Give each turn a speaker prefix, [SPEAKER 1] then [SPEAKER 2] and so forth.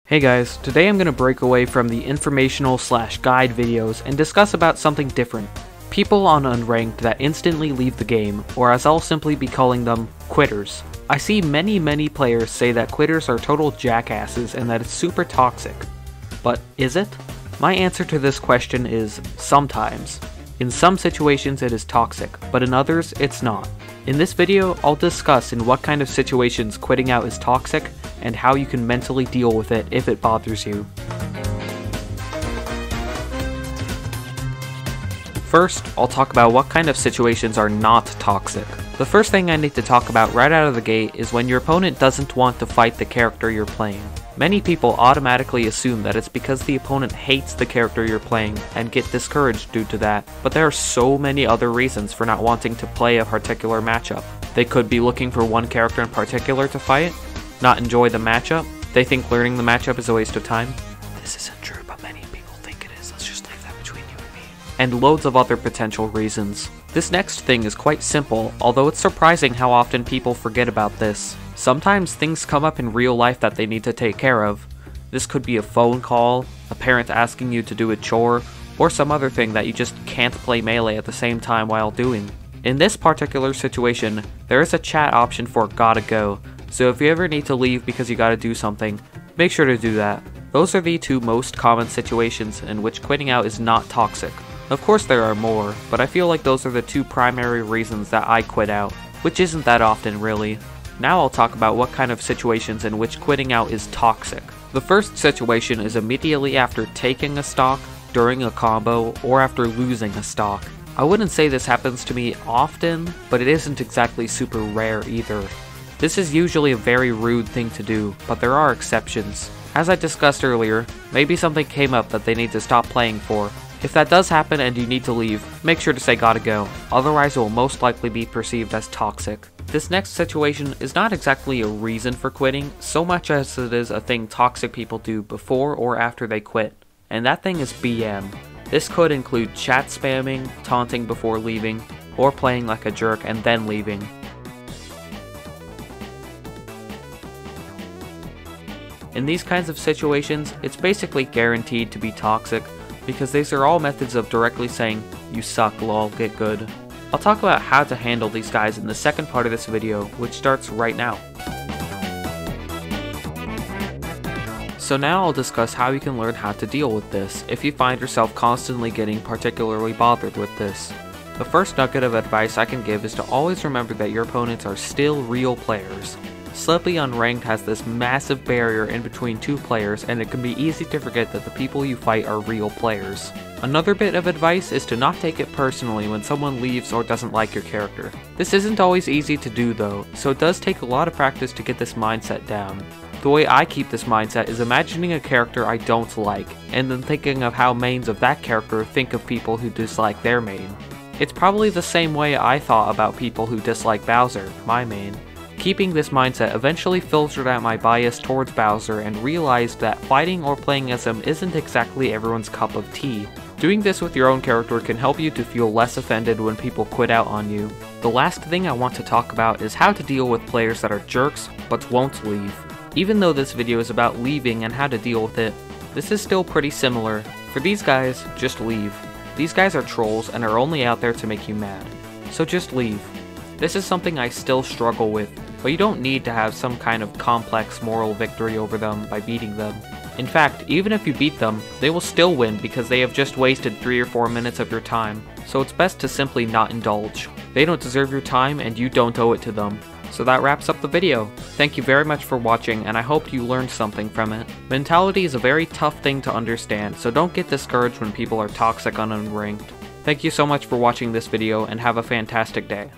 [SPEAKER 1] Hey guys, today I'm going to break away from the informational / guide videos and discuss about something different. People on Unranked that instantly leave the game, or as I'll simply be calling them, quitters. I see many players say that quitters are total jackasses and that it's super toxic. But is it? My answer to this question is sometimes. In some situations it is toxic, but in others it's not. In this video, I'll discuss in what kind of situations quitting out is toxic and how you can mentally deal with it if it bothers you. First, I'll talk about what kind of situations are not toxic. The first thing I need to talk about right out of the gate is when your opponent doesn't want to fight the character you're playing. Many people automatically assume that it's because the opponent hates the character you're playing and get discouraged due to that, but there are so many other reasons for not wanting to play a particular matchup. They could be looking for one character in particular to fight, not enjoy the matchup, they think learning the matchup is a waste of time. This isn't true, but many people think it is. Let's just leave that between you and me. And loads of other potential reasons. This next thing is quite simple, although it's surprising how often people forget about this. Sometimes things come up in real life that they need to take care of. This could be a phone call, a parent asking you to do a chore, or some other thing that you just can't play Melee at the same time while doing. In this particular situation, there is a chat option for gotta go, so if you ever need to leave because you gotta do something, make sure to do that. Those are the two most common situations in which quitting out is not toxic. Of course there are more, but I feel like those are the two primary reasons that I quit out, which isn't that often really. Now I'll talk about what kind of situations in which quitting out is toxic. The first situation is immediately after taking a stock, during a combo, or after losing a stock. I wouldn't say this happens to me often, but it isn't exactly super rare either. This is usually a very rude thing to do, but there are exceptions. As I discussed earlier, maybe something came up that they need to stop playing for. If that does happen and you need to leave, make sure to say gotta go, otherwise it will most likely be perceived as toxic. This next situation is not exactly a reason for quitting, so much as it is a thing toxic people do before or after they quit, and that thing is BM. This could include chat spamming, taunting before leaving, or playing like a jerk and then leaving. In these kinds of situations, it's basically guaranteed to be toxic, because these are all methods of directly saying, you suck lol, get good. I'll talk about how to handle these guys in the second part of this video, which starts right now. So now I'll discuss how you can learn how to deal with this, if you find yourself constantly getting particularly bothered with this. The first nugget of advice I can give is to always remember that your opponents are still real players. Slippy Unranked has this massive barrier in between two players, and it can be easy to forget that the people you fight are real players. Another bit of advice is to not take it personally when someone leaves or doesn't like your character. This isn't always easy to do though, so it does take a lot of practice to get this mindset down. The way I keep this mindset is imagining a character I don't like, and then thinking of how mains of that character think of people who dislike their main. It's probably the same way I thought about people who dislike Bowser, my main. Keeping this mindset eventually filtered out my bias towards Bowser and realized that fighting or playing as him isn't exactly everyone's cup of tea. Doing this with your own character can help you to feel less offended when people quit out on you. The last thing I want to talk about is how to deal with players that are jerks but won't leave. Even though this video is about leaving and how to deal with it, this is still pretty similar. For these guys, just leave. These guys are trolls and are only out there to make you mad. So just leave. This is something I still struggle with, but you don't need to have some kind of complex moral victory over them by beating them. In fact, even if you beat them, they will still win because they have just wasted 3 or 4 minutes of your time, so it's best to simply not indulge. They don't deserve your time and you don't owe it to them. So that wraps up the video. Thank you very much for watching, and I hope you learned something from it. Mentality is a very tough thing to understand, so don't get discouraged when people are toxic on Unranked. Thank you so much for watching this video and have a fantastic day.